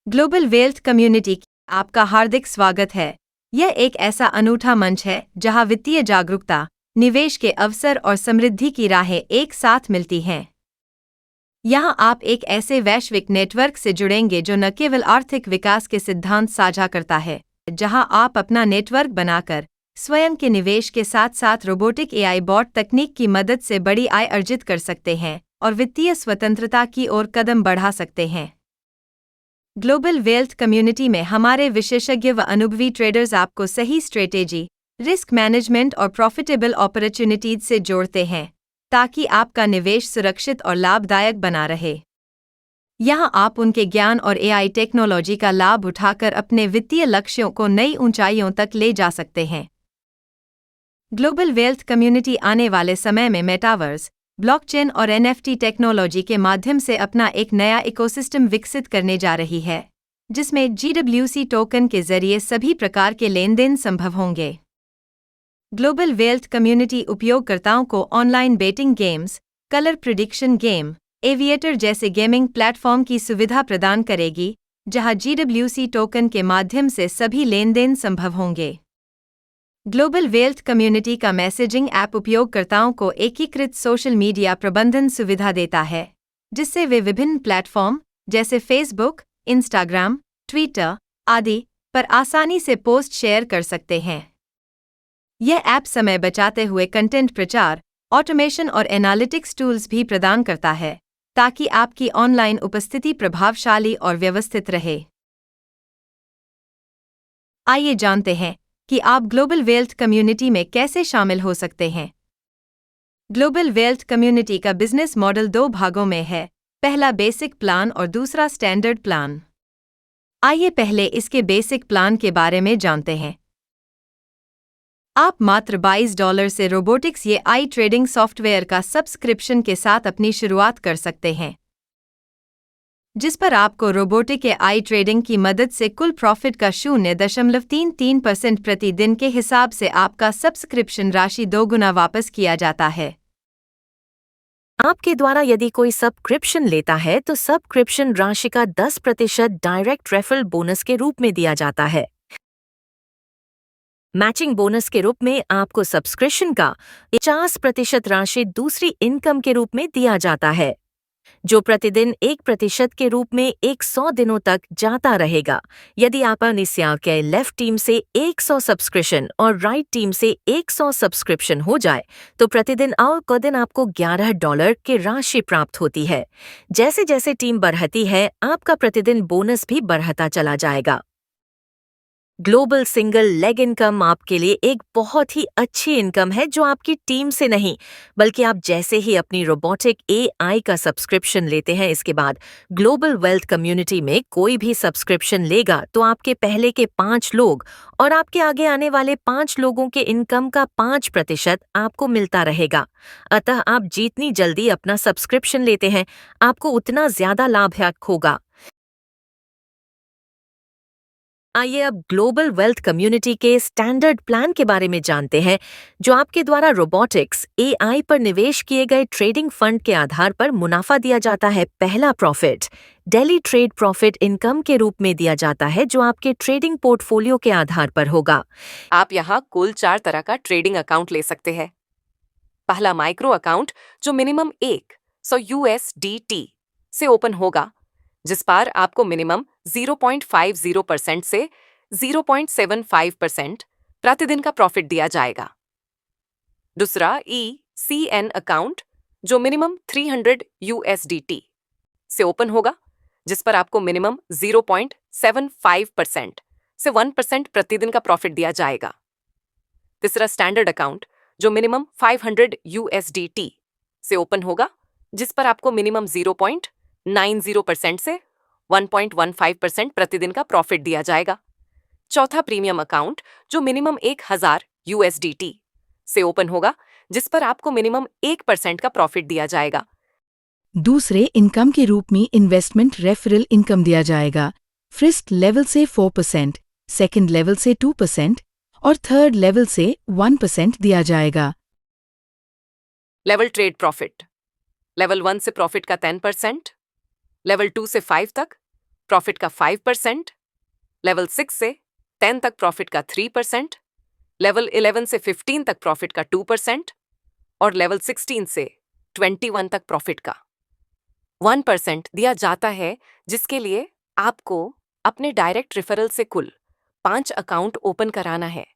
Global wealth community आपका हार्दिक स्वागत है। यह एक ऐसा अनूठा मंच है जहां वित्तीय जागरूकता, निवेश के अवसर और समृद्धि की राहें एक साथ मिलती हैं। यहां आप एक ऐसे वैश्विक नेटवर्क से जुड़ेंगे जो न केवल आर्थिक विकास के सिद्धांत साझा करता है, जहां आप अपना नेटवर्क बनाकर स्वयं के निवेश के साथ साथ रोबोटिक एआई बॉट तकनीक की मदद से बड़ी आय अर्जित कर सकते हैं और वित्तीय स्वतंत्रता की ओर कदम बढ़ा सकते हैं। ग्लोबल वेल्थ कम्युनिटी में हमारे विशेषज्ञ व अनुभवी ट्रेडर्स आपको सही स्ट्रेटेजी, रिस्क मैनेजमेंट और प्रॉफिटेबल अपॉर्चुनिटीज से जोड़ते हैं, ताकि आपका निवेश सुरक्षित और लाभदायक बना रहे। यहां आप उनके ज्ञान और एआई टेक्नोलॉजी का लाभ उठाकर अपने वित्तीय लक्ष्यों को नई ऊंचाइयों तक ले जा सकते हैं। ग्लोबल वेल्थ कम्युनिटी आने वाले समय में मेटावर्स, ब्लॉकचेन और एनएफटी टेक्नोलॉजी के माध्यम से अपना एक नया इकोसिस्टम विकसित करने जा रही है, जिसमें जीडब्ल्यूसी टोकन के जरिए सभी प्रकार के लेनदेन संभव होंगे। ग्लोबल वेल्थ कम्युनिटी उपयोगकर्ताओं को online betting games, colour prediction game, Aviator जैसे गेमिंग प्लेटफॉर्म की सुविधा प्रदान करेगी, जहां जीडब्ल्यूसी टोकन के माध्यम से सभी लेनदेन संभव होंगे। ग्लोबल वेल्थ कम्युनिटी का मैसेजिंग ऐप उपयोगकर्ताओं को एकीकृत सोशल मीडिया प्रबंधन सुविधा देता है, जिससे वे विभिन्न प्लेटफॉर्म जैसे फेसबुक, इंस्टाग्राम, ट्विटर आदि पर आसानी से पोस्ट शेयर कर सकते हैं। यह ऐप समय बचाते हुए कंटेंट प्रचार, ऑटोमेशन और एनालिटिक्स टूल्स भी प्रदान करता है, ताकि आपकी ऑनलाइन उपस्थिति प्रभावशाली और व्यवस्थित रहे। आइए जानते हैं कि आप ग्लोबल वेल्थ कम्युनिटी में कैसे शामिल हो सकते हैं। ग्लोबल वेल्थ कम्युनिटी का बिजनेस मॉडल 2 भागों में है, पहला बेसिक प्लान और दूसरा स्टैंडर्ड प्लान। आइए पहले इसके बेसिक प्लान के बारे में जानते हैं। आप मात्र $22 से रोबोटिक्स एआई ट्रेडिंग सॉफ्टवेयर का सब्सक्रिप्शन के साथ अपनी शुरुआत कर सकते हैं, जिस पर आपको रोबोटिक एआई ट्रेडिंग की मदद से कुल प्रॉफिट का 0.33% प्रतिदिन के हिसाब से आपका सब्सक्रिप्शन राशि 2 गुना वापस किया जाता है। आपके द्वारा यदि कोई सब्सक्रिप्शन लेता है तो सब्सक्रिप्शन राशि का 10% डायरेक्ट रेफरल बोनस के रूप में दिया जाता है। मैचिंग बोनस के रूप में आपको सब्सक्रिप्शन का 50% राशि दूसरी इनकम के रूप में दिया जाता है, जो प्रतिदिन 1% के रूप में 100 दिनों तक जाता रहेगा। यदि आप अनिस्या के लेफ्ट टीम से 100 सब्सक्रिप्शन और राइट टीम से 100 सब्सक्रिप्शन हो जाए तो प्रतिदिन और दिन आपको $11 की राशि प्राप्त होती है। जैसे जैसे टीम बढ़ती है, आपका प्रतिदिन बोनस भी बढ़ता चला जाएगा। ग्लोबल सिंगल लेग इनकम आपके लिए एक बहुत ही अच्छी इनकम है, जो आपकी टीम से नहीं बल्कि आप जैसे ही अपनी रोबोटिक एआई का सब्सक्रिप्शन लेते हैं, इसके बाद ग्लोबल वेल्थ कम्युनिटी में कोई भी सब्सक्रिप्शन लेगा तो आपके पहले के 5 लोग और आपके आगे आने वाले 5 लोगों के इनकम का 5% आपको मिलता रहेगा। अतः आप जितनी जल्दी अपना सब्सक्रिप्शन लेते हैं, आपको उतना ज्यादा लाभ होगा। आइए अब ग्लोबल वेल्थ कम्युनिटी के स्टैंडर्ड प्लान के बारे में जानते हैं, जो आपके द्वारा रोबोटिक्स एआई पर निवेश किए गए ट्रेडिंग फंड के आधार पर मुनाफा दिया जाता है। पहला profit daily trade profit income के रूप में दिया जाता है, जो आपके ट्रेडिंग पोर्टफोलियो के आधार पर होगा। आप यहाँ कुल 4 तरह का ट्रेडिंग अकाउंट ले सकते हैं। पहला माइक्रो अकाउंट, जो मिनिमम 100 USDT से ओपन होगा, जिस पर आपको मिनिमम 0.50% से 0.75% प्रतिदिन का प्रॉफिट दिया जाएगा। दूसरा ECN अकाउंट, जो मिनिमम 300 USDT से ओपन होगा, जिस पर आपको मिनिमम 0.75% से 1% प्रतिदिन का प्रॉफिट दिया जाएगा। तीसरा स्टैंडर्ड अकाउंट, जो मिनिमम 500 USDT से ओपन होगा, जिस पर आपको मिनिमम 0.90% से 1.15% प्रतिदिन का प्रॉफिट दिया जाएगा। चौथा प्रीमियम अकाउंट, जो मिनिमम 1000 USDT से ओपन होगा, जिस पर आपको मिनिमम 1% का प्रॉफिट दिया जाएगा। दूसरे इनकम के रूप में इन्वेस्टमेंट रेफरल इनकम दिया जाएगा। फर्स्ट लेवल से 4%, सेकंड लेवल से 2% और थर्ड लेवल से 1% दिया जाएगा। लेवल ट्रेड प्रॉफिट, लेवल 1 से प्रॉफिट का 10%, लेवल 2 से 5 तक प्रॉफिट का 5%, लेवल 6 से 10 तक प्रॉफिट का 3%, लेवल 11 से 15 तक प्रॉफिट का 2% और लेवल 16 से 21 तक प्रॉफिट का 1% दिया जाता है, जिसके लिए आपको अपने डायरेक्ट रेफरल से कुल 5 अकाउंट ओपन कराना है।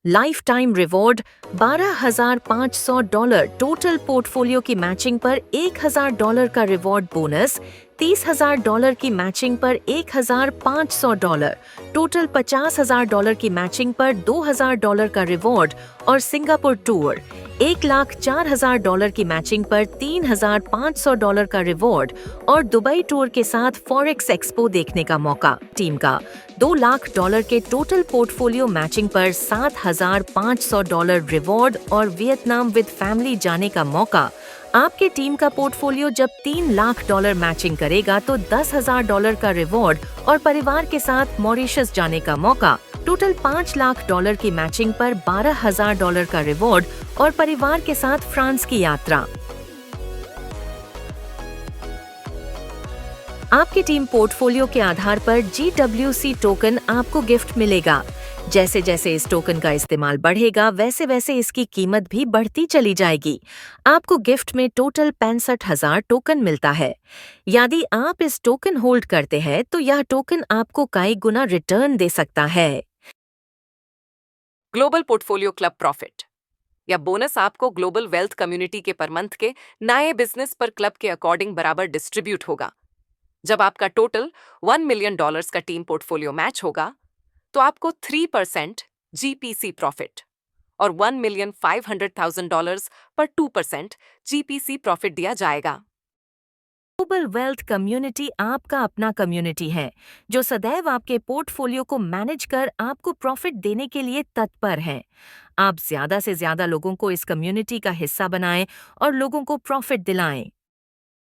Life time reward $12,500 total portfolio की मैचिंग पर $1,000 का रिवॉर्ड बोनस, $30,000 की मैचिंग पर $1,500 टोटल $50,000 की मैचिंग पर $2,000 का रिवॉर्ड और सिंगापुर टूर $1,04,000 की मैचिंग पर $3,500 का रिवॉर्ड और दुबई टूर के साथ फॉरेक्स एक्सपो देखने का मौका। टीम का $2,00,000 के टोटल पोर्टफोलियो मैचिंग पर $7,500 रिवॉर्ड और वियतनाम विद फैमिली जाने का मौका। आपके टीम का पोर्टफोलियो जब $3,00,000 मैचिंग करेगा तो $10,000 का रिवॉर्ड और परिवार के साथ मॉरिशस जाने का मौका। टोटल $5,00,000 की मैचिंग पर $12,000 का रिवॉर्ड और परिवार के साथ फ्रांस की यात्रा। आपकी टीम पोर्टफोलियो के आधार पर GWC टोकन आपको गिफ्ट मिलेगा। जैसे जैसे इस टोकन का इस्तेमाल बढ़ेगा वैसे वैसे इसकी कीमत भी बढ़ती चली जाएगी। आपको गिफ्ट में टोटल 65,000 टोकन मिलता है। यदि आप इस टोकन होल्ड करते हैं तो यह टोकन आपको कई गुना रिटर्न दे सकता है। ग्लोबल पोर्टफोलियो क्लब प्रॉफिट या बोनस आपको ग्लोबल वेल्थ कम्युनिटी के पर मंथ के नए बिजनेस पर क्लब के अकॉर्डिंग बराबर डिस्ट्रीब्यूट होगा। जब आपका टोटल $1 मिलियन का टीम पोर्टफोलियो मैच होगा तो आपको 3% GPC प्रॉफिट और $1,500,000 पर 2% GPC प्रॉफिट दिया जाएगा। ग्लोबल वेल्थ कम्युनिटी आपका अपना कम्युनिटी है जो सदैव आपके पोर्टफोलियो को मैनेज कर आपको प्रॉफिट देने के लिए तत्पर है। आप ज्यादा से ज्यादा लोगों को इस कम्युनिटी का हिस्सा बनाएं और लोगों को प्रॉफिट दिलाएं।